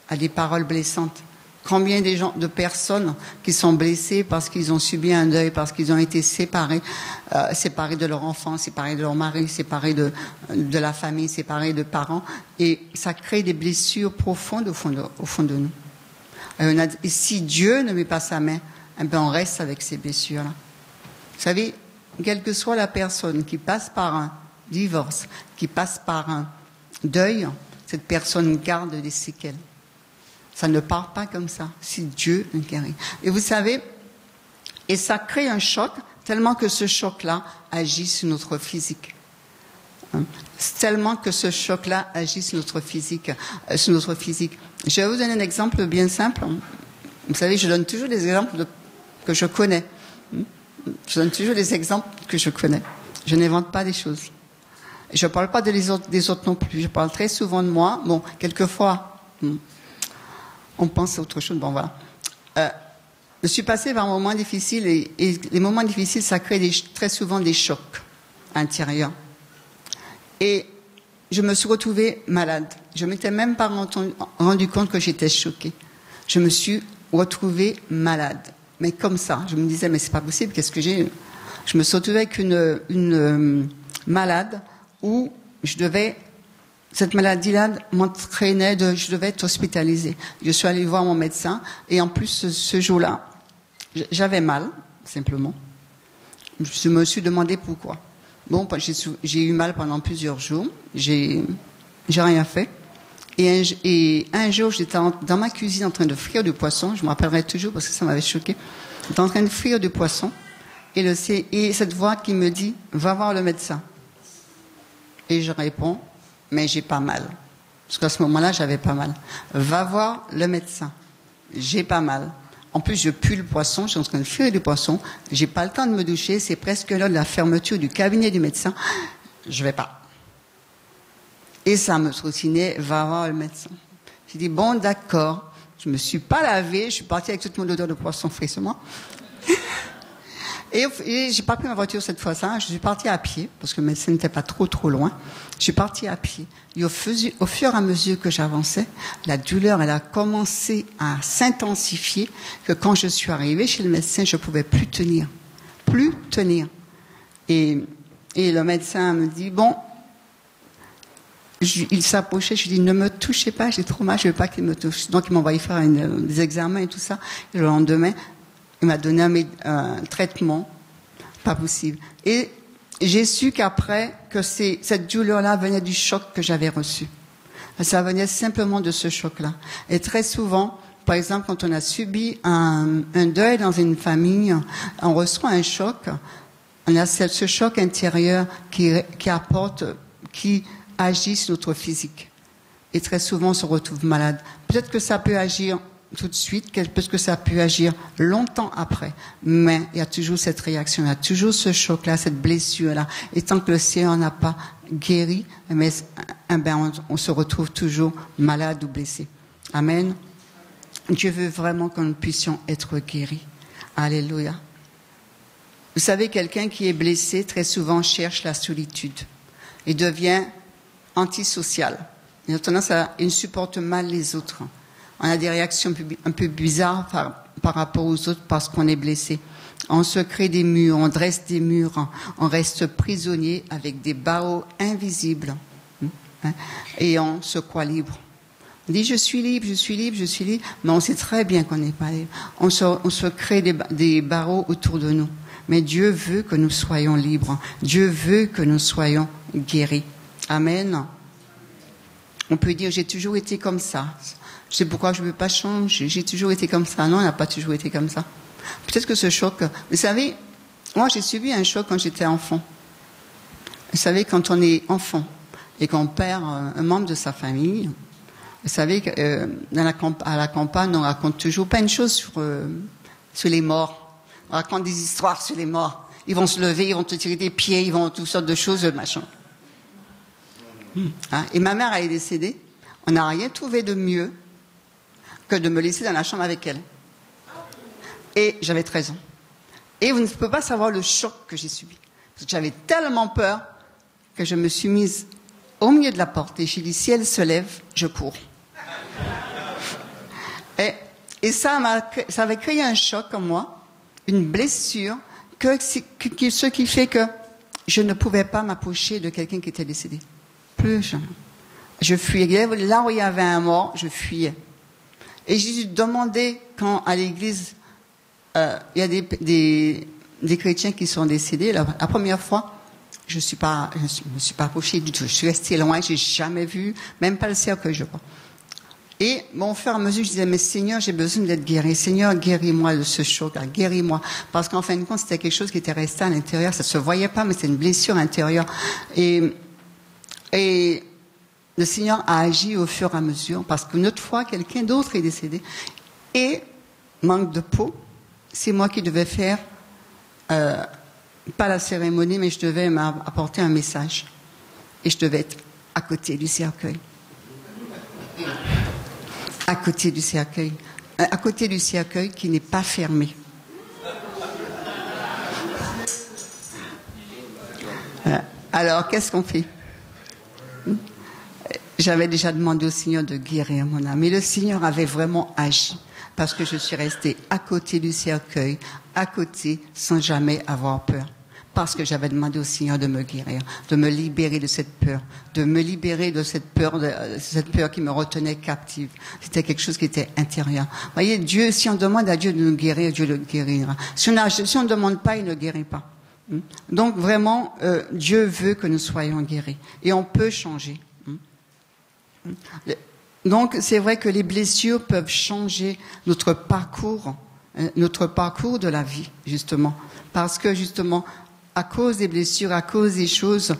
à des paroles blessantes. Combien de personnes qui sont blessées parce qu'ils ont subi un deuil, parce qu'ils ont été séparés de leur enfant, séparés de leur mari, séparés de la famille, séparés de parents, et ça crée des blessures profondes au fond de nous. Et si Dieu ne met pas sa main, eh bien on reste avec ces blessures-là. Vous savez, quelle que soit la personne qui passe par un divorce, qui passe par un deuil, cette personne garde des séquelles. Ça ne part pas comme ça, si Dieu nous guérit. Et vous savez, et ça crée un choc, tellement que ce choc-là agit sur notre physique. Tellement que ce choc-là agit sur notre physique. Je vais vous donner un exemple bien simple. Vous savez, je donne toujours des exemples que je connais. Je donne toujours des exemples que je connais. Je n'invente pas des choses. Je ne parle pas des autres non plus. Je parle très souvent de moi. Bon, quelquefois, on pense à autre chose. Bon, voilà. Je suis passée par un moment difficile et les moments difficiles, ça crée très souvent des chocs intérieurs. Et je me suis retrouvée malade. Je ne m'étais même pas rendu compte que j'étais choquée. Je me suis retrouvée malade. Mais comme ça, je me disais, mais c'est pas possible, qu'est-ce que j'ai? Je me suis retrouvée avec une malade où cette maladie-là m'entraînait je devais être hospitalisée. Je suis allée voir mon médecin et en plus, ce jour-là, j'avais mal, simplement. Je me suis demandé pourquoi. Bon, j'ai eu mal pendant plusieurs jours. J'ai rien fait. Et un jour, j'étais dans ma cuisine en train de frire du poisson. Je me rappellerai toujours parce que ça m'avait choqué. J'étais en train de frire du poisson. Et cette voix qui me dit, va voir le médecin. Et je réponds, mais j'ai pas mal. Parce qu'à ce moment-là, j'avais pas mal. Va voir le médecin. J'ai pas mal. En plus, je pue le poisson, je suis en train de frire du poisson. J'ai pas le temps de me doucher. C'est presque l'heure de la fermeture du cabinet du médecin. Je vais pas. Et ça me trottinait, va voir le médecin. J'ai dit, bon, d'accord. Je me suis pas lavée, je suis partie avec toute mon odeur de poisson frais sur moi. Et j'ai pas pris ma voiture cette fois-là, je suis partie à pied, parce que le médecin n'était pas trop loin. Je suis partie à pied. Et au fur et à mesure que j'avançais, la douleur, elle a commencé à s'intensifier, que quand je suis arrivée chez le médecin, je pouvais plus tenir. Et le médecin me dit, bon, il s'approchait, je lui dis, ne me touchez pas, j'ai trop mal, je veux pas qu'il me touche. Donc il m'a envoyé faire des examens et tout ça. Et le lendemain, il m'a donné un traitement, pas possible. Et j'ai su qu'après, que cette douleur-là venait du choc que j'avais reçu. Ça venait simplement de ce choc-là. Et très souvent, par exemple, quand on a subi un deuil dans une famille, on reçoit un choc. On a ce choc intérieur qui agit sur notre physique. Et très souvent, on se retrouve malade. Peut-être que ça peut agir tout de suite, peut-être que ça peut agir longtemps après. Mais il y a toujours cette réaction, il y a toujours ce choc-là, cette blessure-là. Et tant que le Seigneur n'a pas guéri, on se retrouve toujours malade ou blessé. Amen. Dieu veut vraiment que nous puissions être guéris. Alléluia. Vous savez, quelqu'un qui est blessé, très souvent cherche la solitude et devient antisocial. Il a tendance il ne supporte mal les autres. On a des réactions un peu bizarres par rapport aux autres parce qu'on est blessé. On se crée des murs, on dresse des murs, on reste prisonnier avec des barreaux invisibles. Et on se croit libre. On dit je suis libre, mais on sait très bien qu'on n'est pas libre. On se crée des barreaux autour de nous. Mais Dieu veut que nous soyons libres. Dieu veut que nous soyons guéris. Amen. On peut dire j'ai toujours été comme ça. Je sais pourquoi je ne veux pas changer. J'ai toujours été comme ça. Non, on n'a pas toujours été comme ça. Peut-être que ce choc... Vous savez, moi j'ai subi un choc quand j'étais enfant. Vous savez, quand on est enfant et qu'on perd un membre de sa famille, vous savez qu'à la campagne, on raconte toujours plein de choses sur les morts. On raconte des histoires sur les morts. Ils vont se lever, ils vont te tirer des pieds, ils vont toutes sortes de choses, machin. Hein? Et ma mère, elle est décédée. On n'a rien trouvé de mieux que de me laisser dans la chambre avec elle. Et j'avais 13 ans. Et vous ne pouvez pas savoir le choc que j'ai subi. Parce que j'avais tellement peur que je me suis mise au milieu de la porte et j'ai dit, si elle se lève, je cours. Et ça avait créé un choc en moi, une blessure, ce qui fait que je ne pouvais pas m'approcher de quelqu'un qui était décédé. Plus jamais. Je fuyais. Là où il y avait un mort, je fuyais. Et j'ai demandé, quand à l'église, il y a des chrétiens qui sont décédés, la première fois, je me suis pas approchée du tout. Je suis restée loin, j'ai jamais vu, même pas le cercueil, je crois. Et bon, au fur et à mesure, je disais, mais Seigneur, j'ai besoin d'être guéri. Seigneur, guéris-moi de ce choc-là, guéris-moi. Parce qu'en fin de compte, c'était quelque chose qui était resté à l'intérieur. Ça se voyait pas, mais c'était une blessure intérieure. Et le Seigneur a agi au fur et à mesure. Parce qu'une autre fois, quelqu'un d'autre est décédé. Et, manque de peau, c'est moi qui devais faire, pas la cérémonie, mais je devais apporter un message. Et je devais être à côté du cercueil. À côté du cercueil. À côté du cercueil qui n'est pas fermé. Alors, qu'est-ce qu'on fait? J'avais déjà demandé au Seigneur de guérir mon âme. Et le Seigneur avait vraiment agi. Parce que je suis restée à côté du cercueil, à côté, sans jamais avoir peur. Parce que j'avais demandé au Seigneur de me guérir, de me libérer de cette peur, de me libérer de cette peur qui me retenait captive. C'était quelque chose qui était intérieur. Vous voyez, Dieu, si on demande à Dieu de nous guérir, Dieu le guérira. Si on ne demande pas, il ne guérit pas. Donc vraiment, Dieu veut que nous soyons guéris. Et on peut changer. Donc c'est vrai que les blessures peuvent changer notre parcours de la vie, justement. Parce que justement, à cause des blessures, à cause des choses,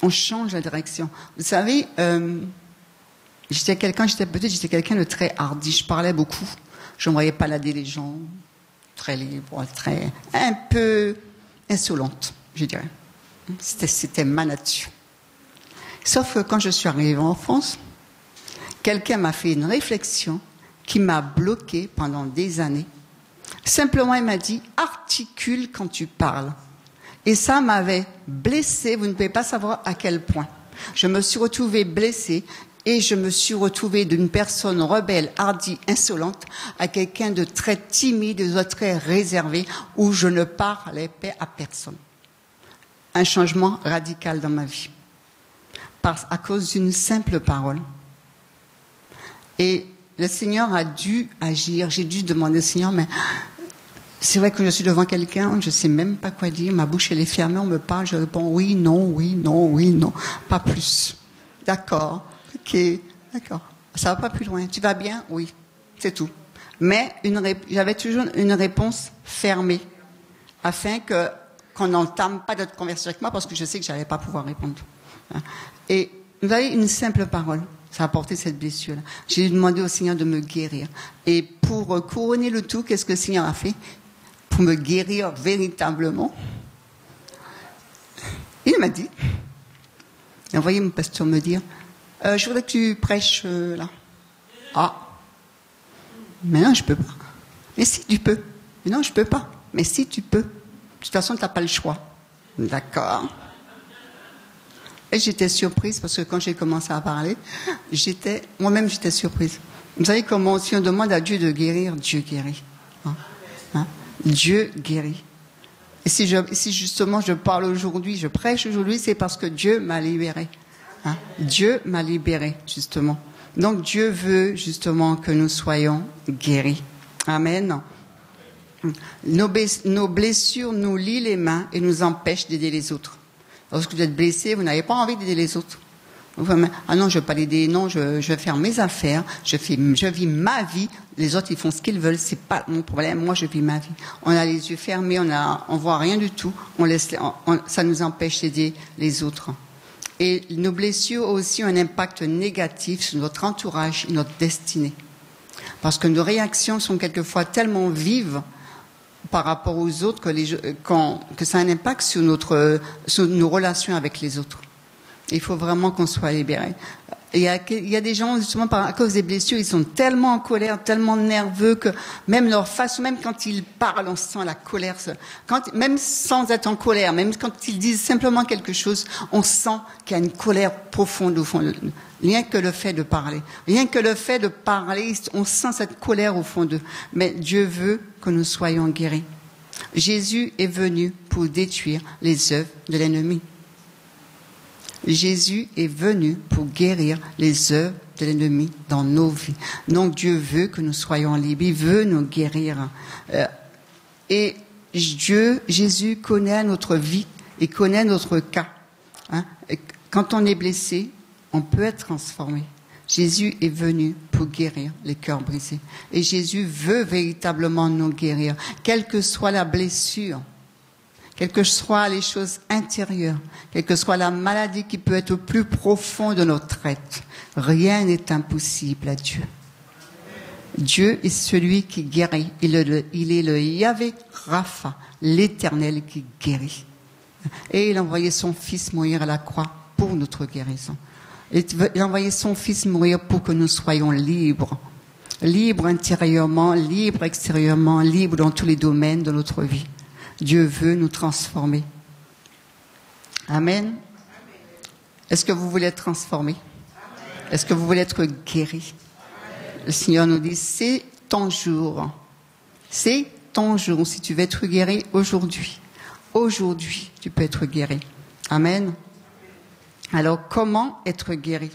on change la direction. Vous savez, j'étais quelqu'un de très hardi. Je parlais beaucoup. Je ne voyais pas balader les gens, très libre, un peu insolente, je dirais. C'était ma nature. Sauf que quand je suis arrivée en France, quelqu'un m'a fait une réflexion qui m'a bloquée pendant des années. Simplement, il m'a dit, articule quand tu parles. Et ça m'avait blessée, vous ne pouvez pas savoir à quel point. Je me suis retrouvée blessée et je me suis retrouvée d'une personne rebelle, hardie, insolente, à quelqu'un de très timide, de très réservé, où je ne parlais pas à personne. Un changement radical dans ma vie. À cause d'une simple parole. Et le Seigneur a dû agir. J'ai dû demander au Seigneur, mais c'est vrai que je suis devant quelqu'un, je ne sais même pas quoi dire, ma bouche elle est fermée, on me parle, je réponds oui, non, oui, non, oui, non, pas plus. D'accord, ok, d'accord. Ça va pas plus loin. Tu vas bien? Oui, c'est tout. Mais j'avais toujours une réponse fermée, afin qu'on n'entame pas notre conversation avec moi, parce que je sais que je n'allais pas pouvoir répondre. Et vous avez une simple parole. Ça a apporté cette blessure-là. J'ai demandé au Seigneur de me guérir. Et pour couronner le tout, qu'est-ce que le Seigneur a fait? Pour me guérir véritablement, il m'a dit, il a envoyé mon pasteur me dire, je voudrais que tu prêches là. Ah, mais non, je peux pas. Mais si, tu peux. Mais non, je peux pas. Mais si, tu peux. De toute façon, tu n'as pas le choix. D'accord. Et j'étais surprise parce que quand j'ai commencé à parler, moi-même j'étais surprise. Vous savez comment, si on demande à Dieu de guérir, Dieu guérit. Dieu guérit. Et si justement je parle aujourd'hui, je prêche aujourd'hui, c'est parce que Dieu m'a libéré. Dieu m'a libéré, justement. Donc Dieu veut justement que nous soyons guéris. Amen. Nos blessures nous lient les mains et nous empêchent d'aider les autres. Lorsque vous êtes blessé, vous n'avez pas envie d'aider les autres. Ah non, je ne veux pas l'aider, non, je vais faire mes affaires, je vis ma vie, les autres ils font ce qu'ils veulent, c'est pas mon problème, moi je vis ma vie. On a les yeux fermés, on voit rien du tout, ça nous empêche d'aider les autres. Et nos blessures aussi ont un impact négatif sur notre entourage et notre destinée. Parce que nos réactions sont quelquefois tellement vives, par rapport aux autres, que ça a un impact sur nos relations avec les autres. Il faut vraiment qu'on soit libéré. Il y a des gens, justement, à cause des blessures, ils sont tellement en colère, tellement nerveux que même leur façon, même quand ils parlent, on sent la colère. Même sans être en colère, même quand ils disent simplement quelque chose, on sent qu'il y a une colère profonde au fond de nous. Rien que le fait de parler. On sent cette colère au fond d'eux. Mais Dieu veut que nous soyons guéris. Jésus est venu pour détruire les œuvres de l'ennemi. Jésus est venu pour guérir les œuvres de l'ennemi dans nos vies. Donc Dieu veut que nous soyons libres, il veut nous guérir. Et Jésus connaît notre vie, il connaît notre cas. Quand on est blessé, on peut être transformé. Jésus est venu pour guérir les cœurs brisés. Et Jésus veut véritablement nous guérir, quelle que soit la blessure. Quelles que soient les choses intérieures, quelle que soit la maladie qui peut être au plus profond de notre être, rien n'est impossible à Dieu. Dieu est celui qui guérit. Il est le Yahvé Rapha, l'Éternel qui guérit. Et il a envoyé son Fils mourir à la croix pour notre guérison. Il a envoyé son Fils mourir pour que nous soyons libres. Libres intérieurement, libres extérieurement, libres dans tous les domaines de notre vie. Dieu veut nous transformer. Amen. Est-ce que vous voulez être transformé? Est-ce que vous voulez être guéri? Le Seigneur nous dit, c'est ton jour. C'est ton jour. Si tu veux être guéri aujourd'hui, tu peux être guéri. Amen. Alors, comment être guéri?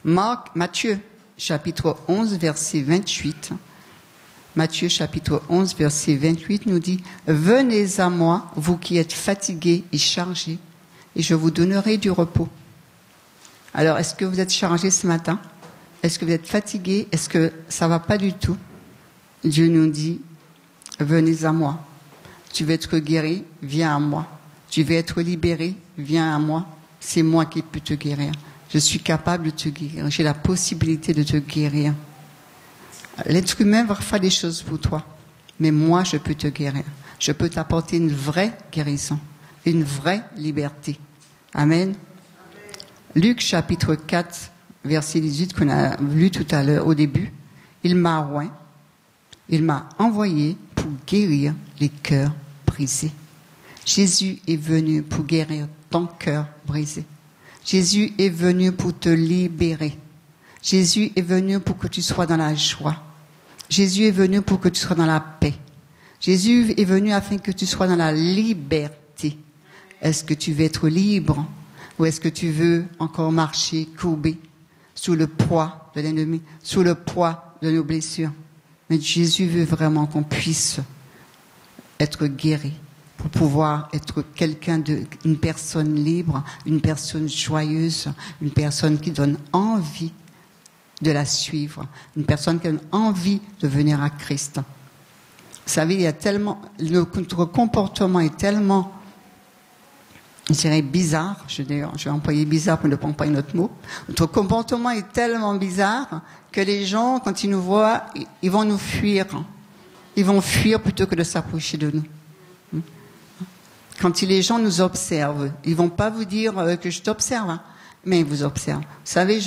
Matthieu, chapitre 11, verset 28. Matthieu chapitre 11, verset 28 nous dit « Venez à moi, vous qui êtes fatigués et chargés, et je vous donnerai du repos. » Alors, est-ce que vous êtes chargés ce matin? Est-ce que vous êtes fatigués? Est-ce que ça ne va pas du tout? Dieu nous dit « Venez à moi. Tu veux être guéri? Viens à moi. Tu veux être libéré? Viens à moi. C'est moi qui peux te guérir. Je suis capable de te guérir. J'ai la possibilité de te guérir. » L'être humain va faire des choses pour toi, mais moi, je peux te guérir. Je peux t'apporter une vraie guérison, une vraie liberté. Amen. Luc chapitre 4, verset 18, qu'on a lu tout à l'heure au début. Il m'a envoyé pour guérir les cœurs brisés. Jésus est venu pour guérir ton cœur brisé. Jésus est venu pour te libérer. Jésus est venu pour que tu sois dans la joie. Jésus est venu pour que tu sois dans la paix. Jésus est venu afin que tu sois dans la liberté. Est-ce que tu veux être libre ou est-ce que tu veux encore marcher courbé sous le poids de l'ennemi, sous le poids de nos blessures? Mais Jésus veut vraiment qu'on puisse être guéri pour pouvoir être une personne libre, une personne joyeuse, une personne qui donne envie de la suivre, une personne qui a envie de venir à Christ. Vous savez, il y a tellement, notre comportement est tellement, je dirais bizarre, je vais employer bizarre pour ne pas employer notre mot. Notre comportement est tellement bizarre que les gens, quand ils nous voient, ils vont nous fuir. Ils vont fuir plutôt que de s'approcher de nous. Quand les gens nous observent, ils vont pas vous dire que je t'observe, mais ils vous observent. Vous savez,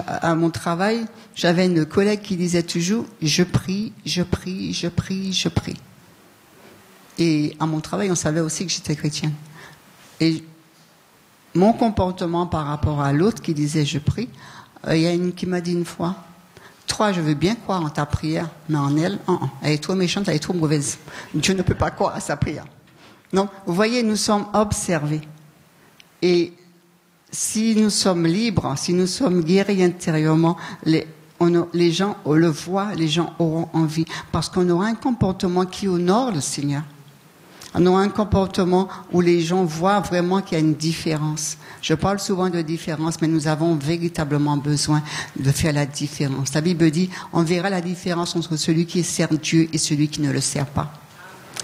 à mon travail, j'avais une collègue qui disait toujours « je prie, je prie, je prie, je prie ». Et à mon travail, on savait aussi que j'étais chrétienne. Et mon comportement par rapport à l'autre qui disait « je prie », il y a une qui m'a dit une fois « toi, je veux bien croire en ta prière, mais en elle, elle est trop méchante, elle est trop mauvaise. Dieu ne peut pas croire à sa prière. » Donc, vous voyez, nous sommes observés. Et si nous sommes libres, si nous sommes guéris intérieurement, les gens le voient, les gens auront envie. Parce qu'on aura un comportement qui honore le Seigneur. On aura un comportement où les gens voient vraiment qu'il y a une différence. Je parle souvent de différence, mais nous avons véritablement besoin de faire la différence. La Bible dit, on verra la différence entre celui qui sert Dieu et celui qui ne le sert pas.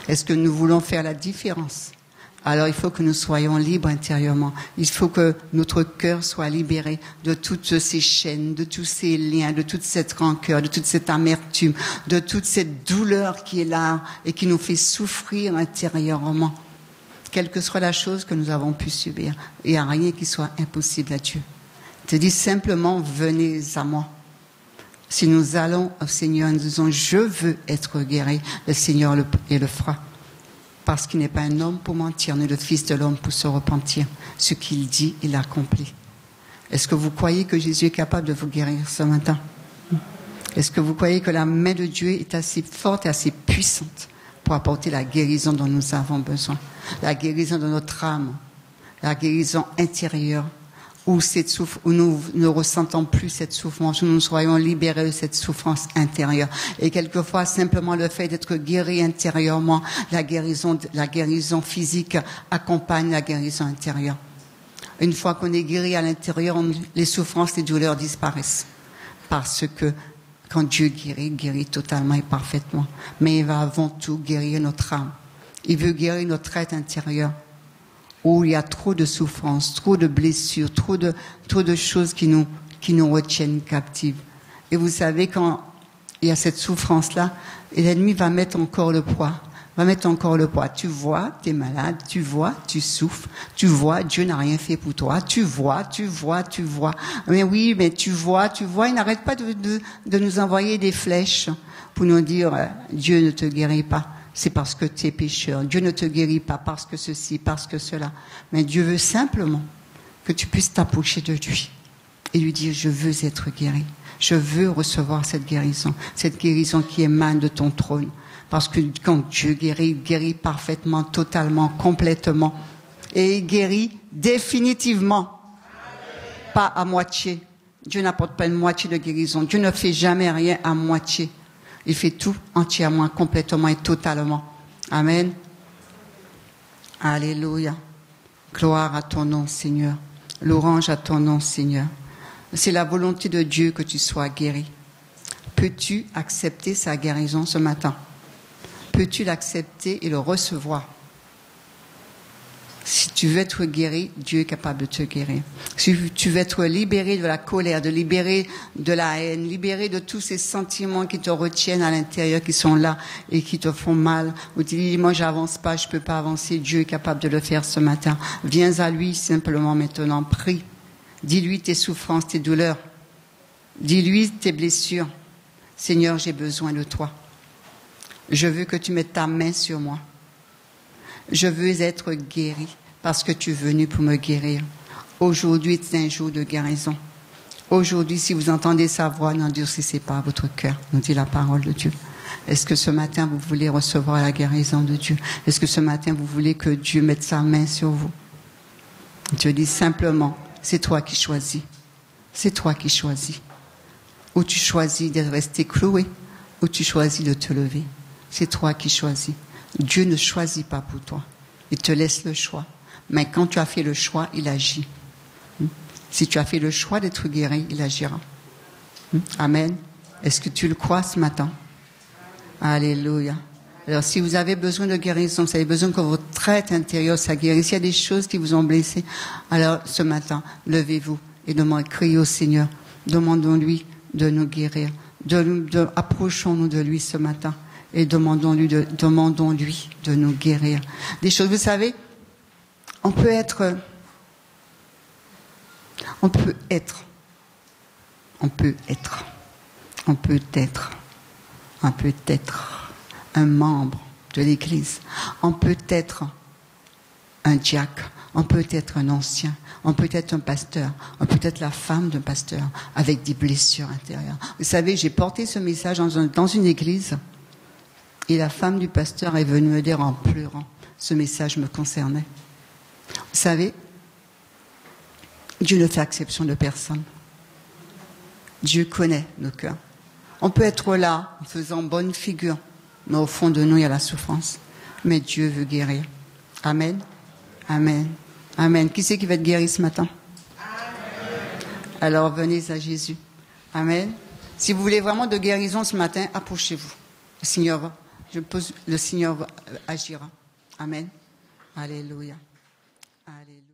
Est-ce que nous voulons faire la différence? Alors il faut que nous soyons libres intérieurement. Il faut que notre cœur soit libéré de toutes ces chaînes, de tous ces liens, de toute cette rancœur, de toute cette amertume, de toute cette douleur qui est là et qui nous fait souffrir intérieurement. Quelle que soit la chose que nous avons pu subir, il n'y a rien qui soit impossible à Dieu. Il te dit simplement, venez à moi. Si nous allons au Seigneur et nous disons, je veux être guéri, le Seigneur le fera. Parce qu'il n'est pas un homme pour mentir, ni le Fils de l'homme pour se repentir. Ce qu'il dit, il l'accomplit. Est-ce que vous croyez que Jésus est capable de vous guérir ce matin? Est-ce que vous croyez que la main de Dieu est assez forte et assez puissante pour apporter la guérison dont nous avons besoin? La guérison de notre âme, la guérison intérieure, où nous ne ressentons plus cette souffrance, où nous soyons libérés de cette souffrance intérieure. Et quelquefois, simplement le fait d'être guéri intérieurement, la guérison physique accompagne la guérison intérieure. Une fois qu'on est guéri à l'intérieur, les souffrances, les douleurs disparaissent. Parce que quand Dieu guérit, il guérit totalement et parfaitement. Mais il va avant tout guérir notre âme. Il veut guérir notre être intérieur, où il y a trop de souffrances, trop de blessures, trop de choses qui nous retiennent captives. Et vous savez, quand il y a cette souffrance-là, l'ennemi va mettre encore le poids. Tu vois, tu es malade, tu vois, tu souffres, tu vois, Dieu n'a rien fait pour toi, tu vois. Mais oui, mais tu vois, il n'arrête pas de nous envoyer des flèches pour nous dire, Dieu ne te guérit pas. C'est parce que tu es pécheur. Dieu ne te guérit pas parce que ceci, parce que cela. Mais Dieu veut simplement que tu puisses t'approcher de lui et lui dire, je veux être guéri. Je veux recevoir cette guérison qui émane de ton trône. Parce que quand Dieu guérit, il guérit parfaitement, totalement, complètement. Et il guérit définitivement. Pas à moitié. Dieu n'apporte pas une moitié de guérison. Dieu ne fait jamais rien à moitié. Il fait tout entièrement, complètement et totalement. Amen. Alléluia. Gloire à ton nom, Seigneur. Louange à ton nom, Seigneur. C'est la volonté de Dieu que tu sois guéri. Peux-tu accepter sa guérison ce matin? Peux-tu l'accepter et le recevoir? Si tu veux être guéri, Dieu est capable de te guérir. Si tu veux être libéré de la colère, libéré de la haine, libéré de tous ces sentiments qui te retiennent à l'intérieur, qui sont là et qui te font mal, ou tu dis, moi j'avance pas, je peux pas avancer, Dieu est capable de le faire ce matin. Viens à lui simplement maintenant, prie. Dis-lui tes souffrances, tes douleurs. Dis-lui tes blessures. Seigneur, j'ai besoin de toi. Je veux que tu mettes ta main sur moi. Je veux être guéri parce que tu es venu pour me guérir. Aujourd'hui est un jour de guérison. Aujourd'hui, si vous entendez sa voix, n'endurcissez pas votre cœur, nous dit la parole de Dieu. Est-ce que ce matin, vous voulez recevoir la guérison de Dieu? Est-ce que ce matin, vous voulez que Dieu mette sa main sur vous? Dieu dit simplement, c'est toi qui choisis. C'est toi qui choisis. Ou tu choisis de rester cloué, ou tu choisis de te lever. C'est toi qui choisis. Dieu ne choisit pas pour toi. Il te laisse le choix. Mais quand tu as fait le choix, il agit. Si tu as fait le choix d'être guéri, il agira. Amen. Est-ce que tu le crois ce matin? Alléluia. Alors, si vous avez besoin de guérison, si vous avez besoin que votre être intérieur soit guéri, s'il y a des choses qui vous ont blessé, alors ce matin, levez-vous et criez au Seigneur. Demandons-lui de nous guérir. Approchons-nous de lui ce matin. Et demandons-lui de nous guérir. Des choses, vous savez, on peut être un membre de l'Église. On peut être un diacre. On peut être un ancien. On peut être un pasteur. On peut être la femme d'un pasteur avec des blessures intérieures. Vous savez, j'ai porté ce message dans une église. Et la femme du pasteur est venue me dire en pleurant, ce message me concernait. Vous savez, Dieu ne fait exception de personne. Dieu connaît nos cœurs. On peut être là, en faisant bonne figure, mais au fond de nous, il y a la souffrance. Mais Dieu veut guérir. Amen. Amen. Amen. Qui c'est qui va être guéri ce matin? Amen. Alors venez à Jésus. Amen. Si vous voulez vraiment de guérison ce matin, approchez-vous. Le Seigneur agira. Amen. Alléluia. Alléluia.